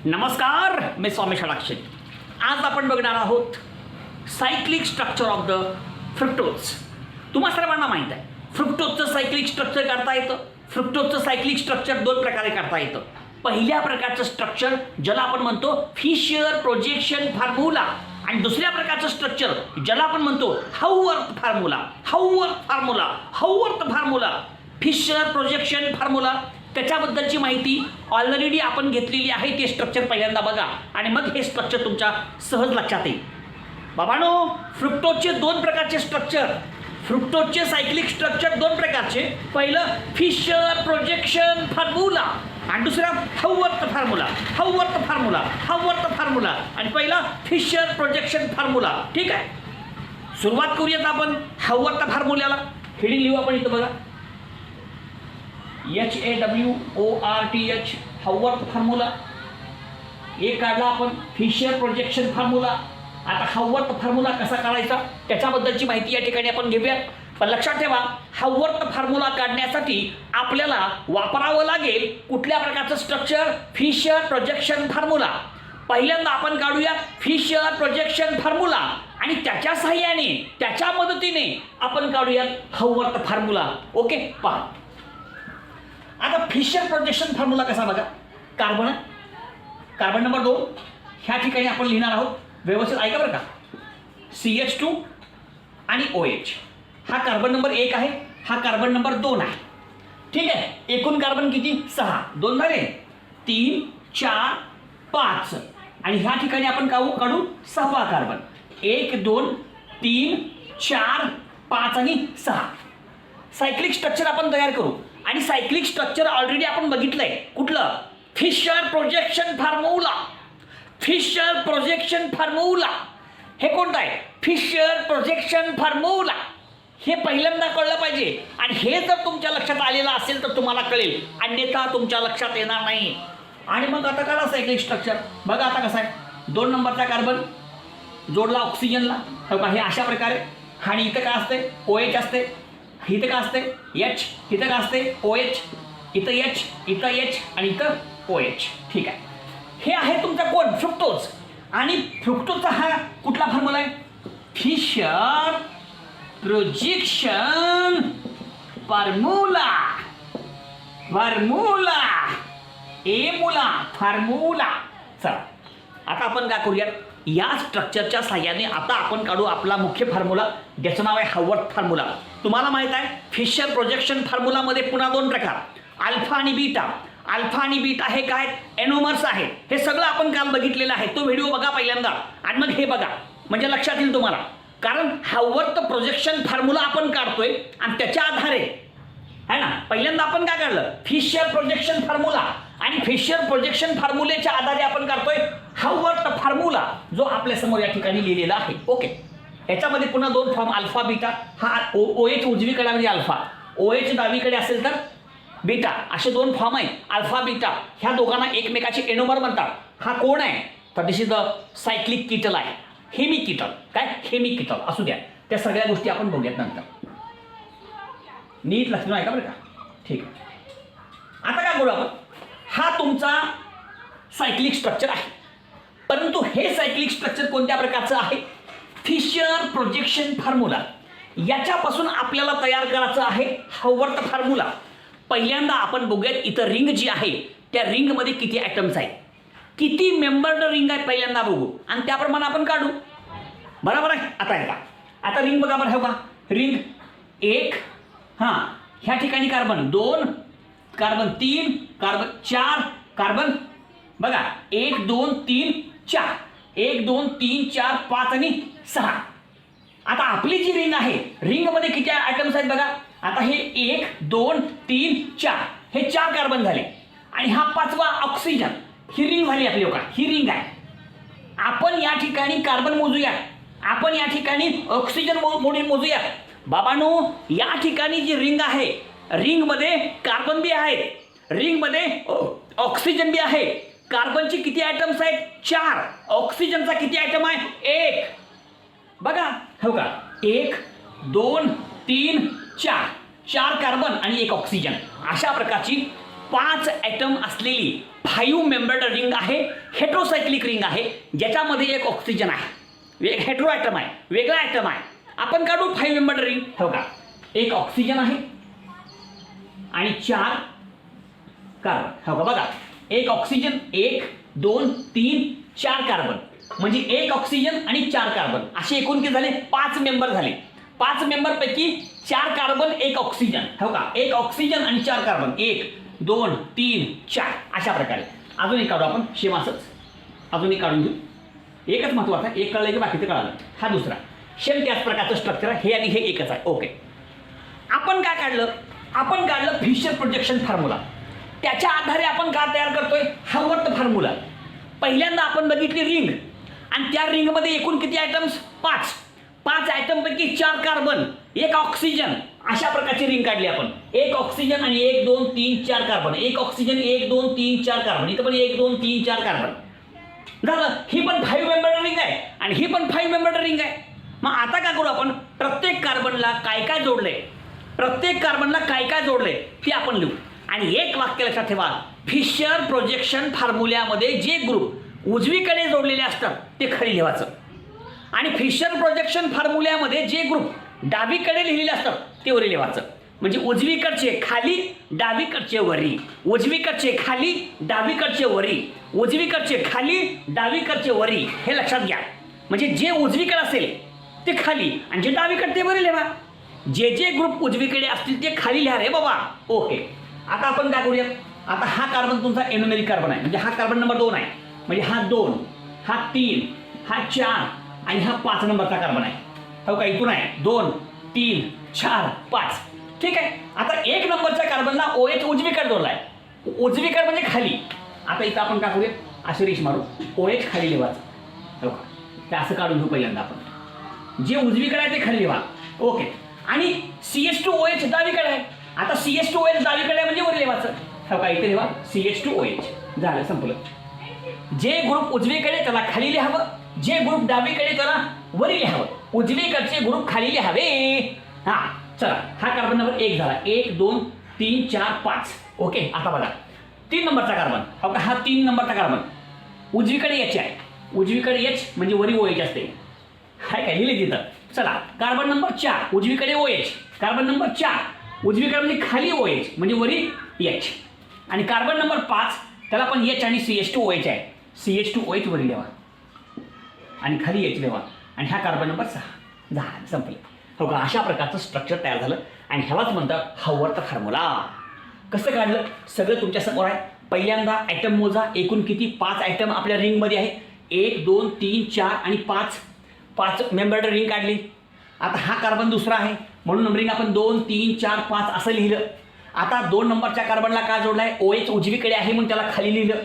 नमस्कार, मी स्वामी षडाक्षरी. आज आपण बघणार आहोत cyclic structure of the fructose. तुम्हा सर्वांना माहीत आहे फ्रुक्टोजचं सायक्लिक स्ट्रक्चर करता येतं. फ्रुक्टोजचं सायक्लिक स्ट्रक्चर दोन प्रकारे करता येतं. पहिल्या प्रकारचं स्ट्रक्चर ज्याला आपण म्हणतो फिशर प्रोजेक्शन फॉर्म्युला आणि दुसऱ्या प्रकारचं स्ट्रक्चर ज्याला आपण म्हणतो हाऊवर्थ फॉर्म्युला. फिशर प्रोजेक्शन फॉर्म्युला त्याच्याबद्दलची माहिती ऑलरेडी आपण घेतलेली आहे. ते स्ट्रक्चर पहिल्यांदा बघा आणि मग हे स्ट्रक्चर तुमच्या सहज लक्षात येईल. बाबांनो, फ्रुक्टोजचे दोन प्रकारचे स्ट्रक्चर, फ्रुक्टोजचे सायक्लिक स्ट्रक्चर दोन प्रकारचे. पहिलं फिशर प्रोजेक्शन फॉर्म्युला आणि दुसरा हाऊवर्थ फॉर्म्युला आणि पहिला फिशर प्रोजेक्शन फॉर्म्युला. ठीक आहे, सुरुवात करूयात आपण हाऊवर्थ फॉर्म्युल्याला. हेडिंग लिहू आपण इथं बघा, HAWORTH हाऊवर्थ फॉर्म्युला. एक काढला आपण फिशर प्रोजेक्शन फॉर्म्युला. आता हाऊवर्थ फॉर्म्युला कसा काढायचा त्याच्याबद्दलची माहिती या ठिकाणी आपण घेऊयात. पण लक्षात ठेवा, हाऊवर्थ फॉर्म्युला काढण्यासाठी आपल्याला वापरावं लागेल कुठल्या प्रकारचं स्ट्रक्चर, फिशर प्रोजेक्शन फॉर्म्युला. पहिल्यांदा आपण काढूया फिशर प्रोजेक्शन फॉर्म्युला आणि त्याच्या सहाय्याने त्याच्या मदतीने आपण काढूयात हाऊवर्थ फॉर्म्युला. ओके, पहा आता फिशर प्रोजेक्शन फॉर्म्युला कसा बघा. कार्बन नंबर 2 ह्या ठिकाणी आपण लिहिणार आहोत. व्यवस्थित ऐका बरं का. CH2 आणि OH हा कार्बन नंबर 1 आहे, हा कार्बन नंबर 2 आहे. ठीक आहे, एकूण कार्बन किती? 6. 2 झाले, 3 4 5 आणि ह्या ठिकाणी आपण काढू 6वा कार्बन. 1 2 3 4 5 आणि 6. सायक्लिक स्ट्रक्चर आपण तयार करू आणि सायक्लिक स्ट्रक्चर ऑलरेडी आपण बघितलंय. कुठलं? Fischer projection formula. हे कोणतं आहे? Fischer projection formula. हे पहिल्यांदा कळलं पाहिजे आणि हे जर तुमच्या लक्षात आलेलं असेल तर तुम्हाला कळेल, अन्यथा तुमच्या लक्षात येणार नाही. आणि मग आता करा सायक्लिक स्ट्रक्चर. बघा आता कसं आहे. 2 नंबरचा कार्बन जोडला ऑक्सिजनला. हो का, हे अशा प्रकारे. आणि इथं काय असते? OH असते. इथं का असते? H. इथं का असते? OH. इथं H, इथं H आणि इथं OH. ठीक आहे, हे आहे तुमचा कोण? फ्रुक्टोज. आणि फ्रुक्टोजचा हा कुठला फॉर्म्युला आहे? Fischer projection formula. चला आता आपण काय करूयात, या स्ट्रक्चरच्या साह्याने आता आपण काढू आपला मुख्य फॉर्म्युला, ज्याचं नाव आहे हाऊवर्थ फॉर्म्युला. तुम्हाला माहित आहे फिशर प्रोजेक्शन फॉर्म्युलामध्ये पुन्हा दोन प्रकार, अल्फा आणि बीटा हे काय? एनोमर्स आहेत. हे सगळं आपण काल बघितलेलं आहे. तो व्हिडिओ बघा पहिल्यांदा आणि मग हे बघा, म्हणजे लक्षात येईल तुम्हाला. कारण हाऊवर्थ प्रोजेक्शन फॉर्म्युला आपण काढतोय आणि त्याच्या आधारे है ना. पहिल्यांदा आपण काय काढलं? फिशर प्रोजेक्शन फॉर्म्युला आणि फिशर प्रोजेक्शन फॉर्म्युलेच्या आधारे आपण काढतोय हाऊवर्थ फॉर्म्युला, जो आपल्या समोर या ठिकाणी लिहिलेला आहे. ओके, याच्यामध्ये पुन्हा दोन फॉर्म, अल्फा बीटा. हा OH उजवीकडे म्हणजे अल्फा, OH डावीकडे असेल तर बीटा, असे दोन फॉर्म आहेत. अल्फा बीटा ह्या दोघांना एकमेकाचे एनोमर म्हणतात. हा कोण आहे? तर दिस इज द सायक्लिक कीटल आहे. हेमिक कीटल असू द्या. त्या सगळ्या गोष्टी आपण बघूयात नंतर. नीट लक्षण ऐका बरं का. ठीक आहे, आता काय करू आपण? हा तुमचा सायक्लिक स्ट्रक्चर आहे, परंतु हे सायक्लिक स्ट्रक्चर कोणत्या प्रकारचं आहे? Fischer projection formula. याच्यापासून आपल्याला तयार करायचं आहे हाऊवर्थ फॉर्म्युला. पहिल्यांदा आपण बघूयात इथं रिंग जी आहे त्या रिंगमध्ये किती ॲटम्स आहेत, किती मेंबर्ड रिंग आहे पहिल्यांदा बघू आणि त्याप्रमाणे आपण काढू. बरोबर आहे. आता रिंग बघा बरं. हो का, रिंग 1, हां ह्या ठिकाणी कार्बन 2, कार्बन 3, कार्बन 4, कार्बन बघा 1 2 3 4, 1 2 3 4 5 आणि 6. आता आपली जी रिंग आहे, रिंगमध्ये किती ॲटम्स आहेत बघा. आता हे 1 2 3 4 हे 4 कार्बन झाले आणि हा 5वा ऑक्सिजन. ही रिंग झाली आपली. बघा, ही रिंग आहे. आपण या ठिकाणी कार्बन मोजूया, आपण या ठिकाणी ऑक्सिजन मोजूया. बाबांनो, या ठिकाणी जी रिंग आहे, रिंगमध्ये कार्बन बी आहे, रिंगमध्ये ऑक्सिजन बी आहे. कार्बनची किती ॲटम्स आहेत? 4. ऑक्सिजनचा किती ॲटम आहे? 1. बघा, हो का, 1 2 3 4 कार्बन आणि 1 ऑक्सिजन. अशा प्रकारची 5 ॲटम असलेली 5 मेंबर्ड रिंग आहे, हेट्रोसायक्लिक रिंग आहे, ज्याच्यामध्ये एक ऑक्सिजन आहे, एक हेट्रो ॲटम आहे, वेगळा ॲटम आहे. आपण काढू 5 मेंबर्ड रिंग. हो का, एक ऑक्सिजन आहे आणि 4 कार्बन. हो का, बघा एक ऑक्सिजन, 1 2 3 4 कार्बन, म्हणजे एक ऑक्सिजन आणि 4 कार्बन, असे एकूण किती झाले? 5 मेंबर झाले. 5 मेंबर पैकी 4 कार्बन, 1 ऑक्सिजन. हो का, 1 ऑक्सिजन आणि 4 कार्बन, 1 2 3 4 अशा प्रकारे. अजून एक काढू आपण, शेम असंच अजून एक काढून घेऊ. एकच महत्वाचं आहे, एक कळलं की बाकीचं कळालं. हा दुसरा शेम त्याच प्रकारचं स्ट्रक्चर आहे, हे आणि हे एकच आहे. ओके, आपण काय काढलं? आपण काढलं फिशर प्रोजेक्शन फॉर्म्युला. त्याच्या आधारे आपण काय तयार करतोय? Haworth formula. पहिल्यांदा आपण बघितली रिंग, आणि त्या रिंगमध्ये एकूण किती आयटम्स? 5. 5 आयटमपैकी 4 कार्बन, 1 ऑक्सिजन, अशा प्रकारची रिंग काढली आपण. 1 ऑक्सिजन आणि 1 2 3 4 कार्बन, 1 ऑक्सिजन 1 2 3 4 कार्बन, इथं पण 1 2 3 4 कार्बन झालं. ही पण 5 मेंबर्ड रिंग आहे आणि ही पण 5 मेंबर्ड रिंग आहे. मग आता काय करू आपण? प्रत्येक कार्बनला काय काय जोडले, प्रत्येक कार्बनला काय काय जोडले ते आपण लिहू. आणि एक वाक्य लक्षात ठेवा, फिशर प्रोजेक्शन फॉर्म्युल्यामध्ये जे ग्रुप उजवीकडे जोडलेले असतात ते खाली लिहायचं, आणि फिशर प्रोजेक्शन फॉर्म्युल्यामध्ये जे ग्रुप डावीकडे लिहिलेले असतात ते वरी लिहायचं. म्हणजे उजवीकडचे खाली, डावीकडचे वरी, उजवीकडचे खाली, डावीकडचे वरी, उजवीकडचे खाली, डावीकडचे वरी, हे लक्षात घ्या. म्हणजे जे उजवीकडे असेल ते खाली आणि जे डावीकडे ते वरी लिहा. जे जे ग्रुप उजवीकडे असतील ते खाली लिहा रे बाबा. ओके, आता आपण काय करूया? आता हा कार्बन तुमचा एनोमेरिक कार्बन आहे, म्हणजे हा कार्बन नंबर 2 आहे, म्हणजे हा 2, हा 3, हा 4 आणि हा 5 नंबरचा कार्बन आहे. हो का, इथून आहे 2 3 4 5. ठीक आहे. आता 1 नंबरच्या कार्बनला OH उजवीकडे जोडला आहे, उजवीकडे म्हणजे खाली. आता इथं आपण काय करूया? असे रेष मारू, OH खाली लिहायचं. हो का, ते असं काढून घेऊ. पहिल्यांदा आपण जे उजवीकडे आहे ते खाली लिहा. ओके, आणि CH2OH डावीकडे आहे. आता CH2OH डावीकडे आहे म्हणजे वर लिहायचं. हो का, इथे लिहा CH2OH. झालं, संपलं. जे ग्रुप उजवीकडे त्याला खाली लिहावं, जे ग्रुप डावीकडे त्याला वरी लिहावं. उजवीकडचे ग्रुप खाली लिहावे. हा, चला, हा कार्बन नंबर 1 झाला. 1 2 3 4 5. ओके, आता बघा 3 नंबरचा कार्बन. हो का, हा 3 नंबरचा कार्बन उजवीकडे H आहे, उजवीकडे H म्हणजे वरी OH असते. हाय काय लिहिले तिथं. चला, कार्बन नंबर 4 उजवीकडे OH, कार्बन नंबर 4 उजवीकडे म्हणजे खाली OH म्हणजे वरी H, आणि कार्बन नंबर 5 त्याला पण H आणि CH2OH आहे. CH2OH वरी लिहा आणि खाली H लिहा, आणि हा कार्बन नंबर 6. झालं, संपले. हो का, अशा प्रकारचं स्ट्रक्चर तयार झालं, आणि ह्यालाच म्हणतात हावर्थ फॉर्म्युला. कसं काढलं? सगळं तुमच्या समोर आहे. पहिल्यांदा ॲटम मोजा, एकूण किती? 5 ॲटम आपल्या रिंगमध्ये आहे. 1 2 3 4 आणि 5 मेंबर्ड रिंग काढली. आता हा कार्बन दुसरा आहे म्हणून नंबरिंग आपण 2 3 4 5 असं लिहिलं. आता 2 नंबरच्या कार्बनला काय जोडला आहे? OH उजवीकडे आहे म्हणून त्याला खाली लिहिलं,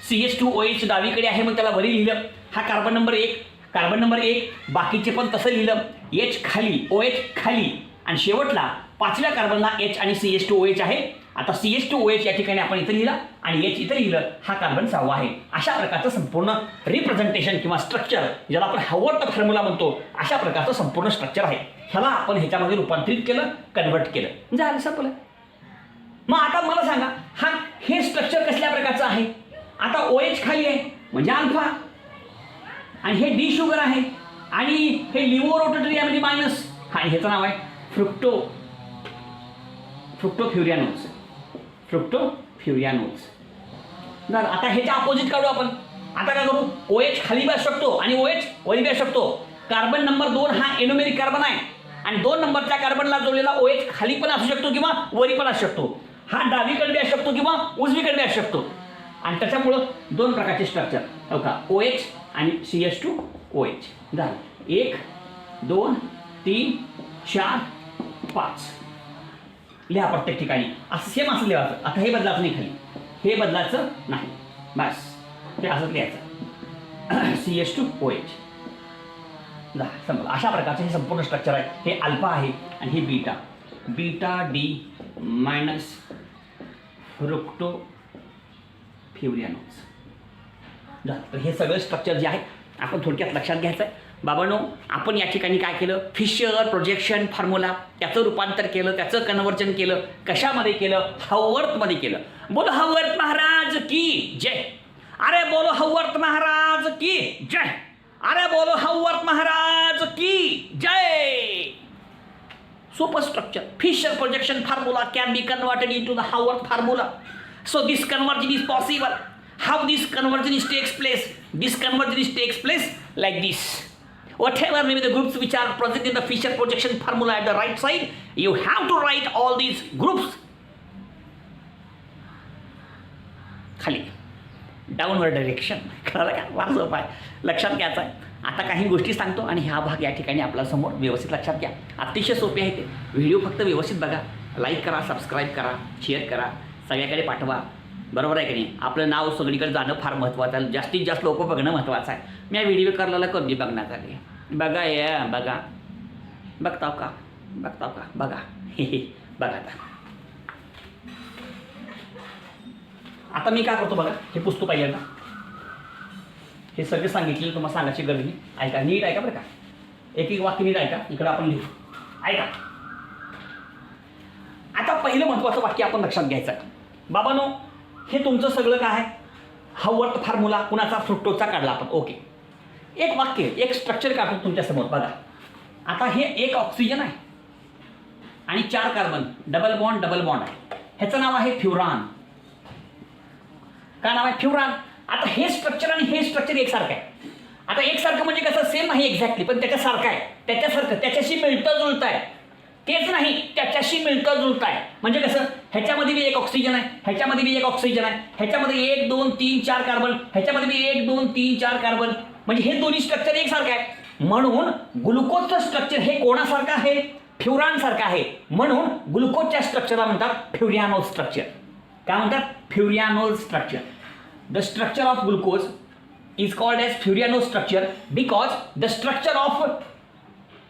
CH2OH डावीकडे आहे म्हणून त्याला वरी लिहिलं. हा कार्बन नंबर 1, कार्बन नंबर 1, बाकीचे पण तसं लिहिलं, H खाली, OH खाली, आणि शेवटला 5व्या कार्बनला H आणि CH2OH आहे. आता CH2OH या ठिकाणी आपण इथं लिहिला आणि H इथं लिहिलं. हा कार्बन 6वा आहे. अशा प्रकारचं संपूर्ण रिप्रेझेंटेशन किंवा स्ट्रक्चर, ज्याला आपण हावर्थ फॉर्म्युला म्हणतो, अशा प्रकारचं संपूर्ण स्ट्रक्चर आहे. ह्याला आपण ह्याच्यामध्ये रूपांतरित केलं, कन्वर्ट केलं, झालं, संपलं. मग आता मला सांगा, हे स्ट्रक्चर कसल्या प्रकारचं आहे? आता OH खाली आहे म्हणजे अल्फा, आणि हे डी शुगर आहे, आणि हे लिव्हो रोटेटरी आहे म्हणजे मायनस, आणि ह्याचं नाव आहे फ्रुक्टोफ्युरियानोज. झालं. आता ह्याच्या अपोजिट काढू आपण. आता काय करू? OH खाली बी असू शकतो आणि OH वरी बी असू शकतो. कार्बन नंबर 2 हा एनोमेरिक कार्बन आहे, आणि 2 नंबरच्या कार्बनला जोडलेला OH खाली पण असू शकतो किंवा वरी पण असू शकतो. हा डावीकडे बी असू शकतो किंवा उजवीकडे बी असू शकतो, आणि त्याच्यामुळं 2 प्रकारचे स्ट्रक्चर. हो का, OH आणि CH2OH. झालं. 1 2 3 4 5 लिहा प्रत्येक ठिकाणी. असं सेम असं लिहायचं. आता हे बदलायचं नाही, खाली हे बदलायचं नाही, बस ते असंच लिहायचं. CH2OH. संपलं. अशा प्रकारचं हे संपूर्ण स्ट्रक्चर आहे. हे अल्फा आहे आणि हे बीटा डी मायनस फ्रुक्टोफ्युरियानोज. तर हे सगळं स्ट्रक्चर जे आहे आपण थोडक्यात लक्षात घ्यायचं आहे. बाबांनो, आपण या ठिकाणी काय केलं? फिशर प्रोजेक्शन फॉर्म्युला त्याचं रूपांतर केलं, त्याचं कन्व्हर्जन केलं. कशामध्ये केलं? हवर्तमध्ये केलं. बोलो हवर्त महाराज की जय. अरे बोलो हवर्त महाराज की जय. अरे बोलो हवर्त महाराज की जय. Super structure. Fisher projection formula can be converted into the Howard formula. So this conversion is possible. How this conversion takes place? This conversion takes place like this. Whatever may be the groups which are present in the Fisher projection formula at the right side, you have to write all these groups खाली downward direction. कळलं का? फार सोपं आहे, लक्षात घ्यायचं आहे. आता काही गोष्टी सांगतो आणि हा भाग या ठिकाणी आपल्या समोर व्यवस्थित लक्षात घ्या. अतिशय सोपे आहे ते. व्हिडिओ फक्त व्यवस्थित बघा, लाईक करा, सबस्क्राईब करा, शेअर करा, सगळ्याकडे पाठवा. बरोबर आहे की नाही? आपलं नाव सगळीकडे जाणं फार महत्त्वाचं आहे. जास्तीत जास्त लोक बघणं महत्त्वाचं आहे. मी व्हिडिओ करलेला कधी बघण्यात आले. बघा या बघा, बघताव का? बघताव का? बघा बघा. आता मी काय करतो बघा, हे पुस्तक पाहिजे ना, हे सगळे सांगितले तुम्हाला सांगायची गरज नाही. ऐका, नीट ऐका बरं का. एक एक वाक्य नीट ऐका. इकडं आपण लिहू, ऐका. आता पहिलं महत्त्वाचं वाक्य आपण लक्षात घ्यायचं आहे. बाबांनो, हे तुमचं सगळं काय आहे? हवर्त फॉर्म्युला कुणाचा? फ्रुक्टोजचा काढला आपण. ओके. एक वाक्य, एक स्ट्रक्चर काढतो तुमच्यासमोर बघा. आता हे एक ऑक्सिजन आहे आणि 4 कार्बन, डबल बॉन्ड आहे. ह्याचं नाव आहे फ्युरान. काय नाव आहे? फ्युरान. आता हे स्ट्रक्चर आणि हे स्ट्रक्चर एकसारखं आहे. आता एकसारखं म्हणजे कसं? सेम नाही एक्झॅक्टली, पण त्याच्यासारखं आहे. त्याच्यासारखं, त्याच्याशी मिळतं जुळतं आहे. तेच नाही, त्याच्याशी मिळतं जुळतं आहे. म्हणजे कसं? ह्याच्यामध्ये बी एक ऑक्सिजन आहे, ह्याच्यामध्ये बी एक ऑक्सिजन आहे, ह्याच्यामध्ये 1 2 3 4 कार्बन, ह्याच्यामध्ये बी 1 2 3 4 कार्बन. म्हणजे हे दोन्ही स्ट्रक्चर एकसारखं आहे. म्हणून ग्लुकोजचं स्ट्रक्चर हे कोणासारखं आहे? फ्युरानसारखं आहे. म्हणून ग्लुकोजच्या स्ट्रक्चरला म्हणतात फ्युरियानोज स्ट्रक्चर. काय म्हणतात? फ्युरियानोज structure. The structure of glucose is called as Furiano structure because the structure of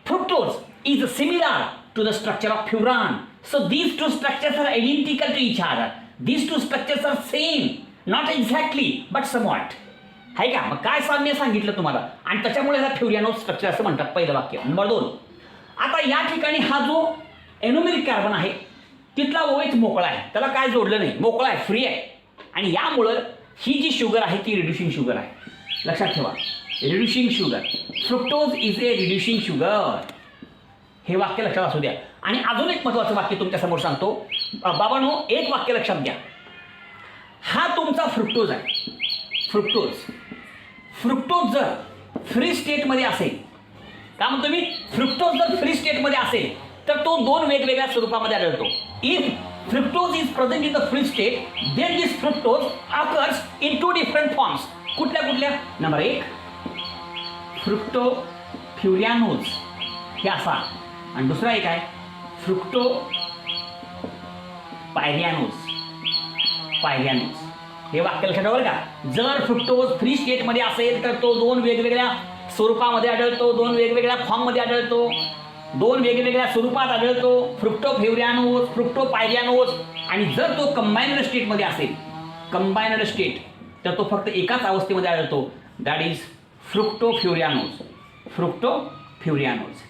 fructose is similar to the structure of furan. So these two structures are identical to each other. These two structures are same, not exactly, but somewhat. है का? मग काय साम्य सांगितलं तुम्हाला आणि त्याच्यामुळे ह्याला फ्युरियानो स्ट्रक्चर असं म्हणतात. पहिलं वाक्य. नंबर 2. आता या ठिकाणी हा जो एनोमेरिक कार्बन आहे तिथला ओएच मोकळा आहे, त्याला काय जोडलं नाही, मोकळा आहे, फ्री आहे. आणि यामुळं ही जी शुगर आहे ती रिड्युसिंग शुगर आहे. लक्षात ठेवा, reducing sugar. Fructose is a reducing sugar. हे वाक्य लक्षात असू द्या. आणि अजून एक महत्त्वाचं वाक्य तुमच्यासमोर सांगतो. बाबांनो, एक वाक्य लक्षात घ्या. हा तुमचा फ्रुक्टोज आहे. फ्रुक्टोज जर फ्री स्टेटमध्ये असेल, काय म्हणतो मी? फ्रुक्टोज जर फ्री स्टेटमध्ये असेल तर तो 2 वेगवेगळ्या स्वरूपामध्ये आढळतो. If fructose is present in the free state, then this fructose occurs in 2 different forms. कुठल्या? नंबर 1 फ्रुक्टोफ्युरियानोज हे असा, आणि दुसरा एक आहे फ्रुक्टोपायरियानोज. हे वाक्य लक्षात ठेवा का. जर फ्रुक्टोज फ्री स्टेटमध्ये असेल तर तो 2 वेगवेगळ्या स्वरूपामध्ये आढळतो, 2 वेगवेगळ्या फॉर्ममध्ये आढळतो, 2 वेगवेगळ्या स्वरूपात आढळतो. फ्रुक्टोफ्युरियानोज, फ्रुक्टोपायरियानोज. आणि जर तो कंबाईनड स्टेटमध्ये असेल, कंबाईनड स्टेट, तर तो फक्त एकाच अवस्थेमध्ये आढळतो. That is fructofuranose.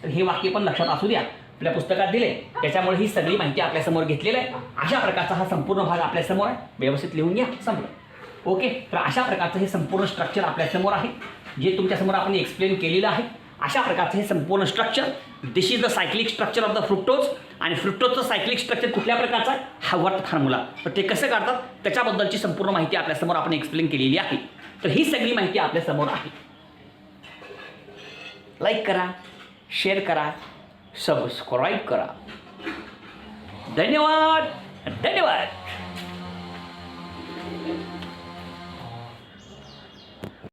तर हे वाक्य पण लक्षात असू द्या. आपल्या पुस्तकात दिले, त्याच्यामुळे ही सगळी माहिती आपल्यासमोर घेतलेली आहे. अशा प्रकारचा हा संपूर्ण भाग आपल्यासमोर आहे. व्यवस्थित लिहून घ्या. संपलं. ओके. तर अशा प्रकारचं हे संपूर्ण स्ट्रक्चर आपल्यासमोर आहे, जे तुमच्यासमोर आपण एक्सप्लेन केलेलं आहे. अशा प्रकारचं हे संपूर्ण structure. This is the cyclic structure of the fructose. आणि फ्रुक्टोजचं सायक्लिक स्ट्रक्चर कुठल्या प्रकारचं आहे? हवर्त फॉर्म्युला. तर ते कसं काढतात त्याच्याबद्दलची संपूर्ण माहिती आपल्यासमोर आपण एक्सप्लेन केलेली आहे. तर ही सगळी माहिती आपल्यासमोर आहे. लाईक करा, शेअर करा, सबस्क्राईब करा. धन्यवाद.